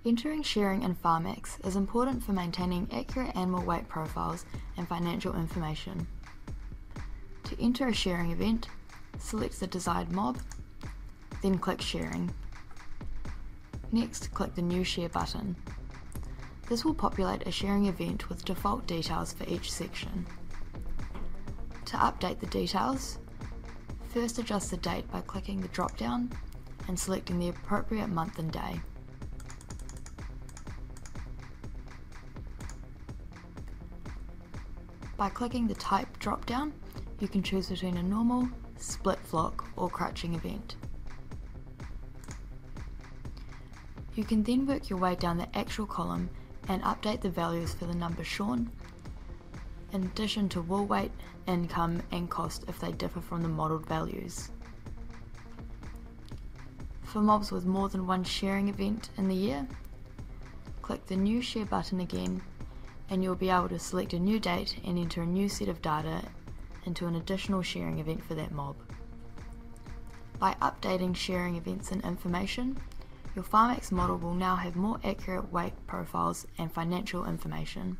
Entering shearing in Farmax is important for maintaining accurate animal weight profiles and financial information. To enter a shearing event, select the desired mob, then click Shearing. Next, click the New Share button. This will populate a shearing event with default details for each section. To update the details, first adjust the date by clicking the drop-down and selecting the appropriate month and day. By clicking the Type drop-down, you can choose between a normal, split flock or crutching event. You can then work your way down the actual column and update the values for the number shorn, in addition to wool weight, income and cost if they differ from the modelled values. For mobs with more than one shearing event in the year, click the New Share button again and you'll be able to select a new date and enter a new set of data into an additional shearing event for that mob. By updating shearing events and information, your Farmax model will now have more accurate weight profiles and financial information.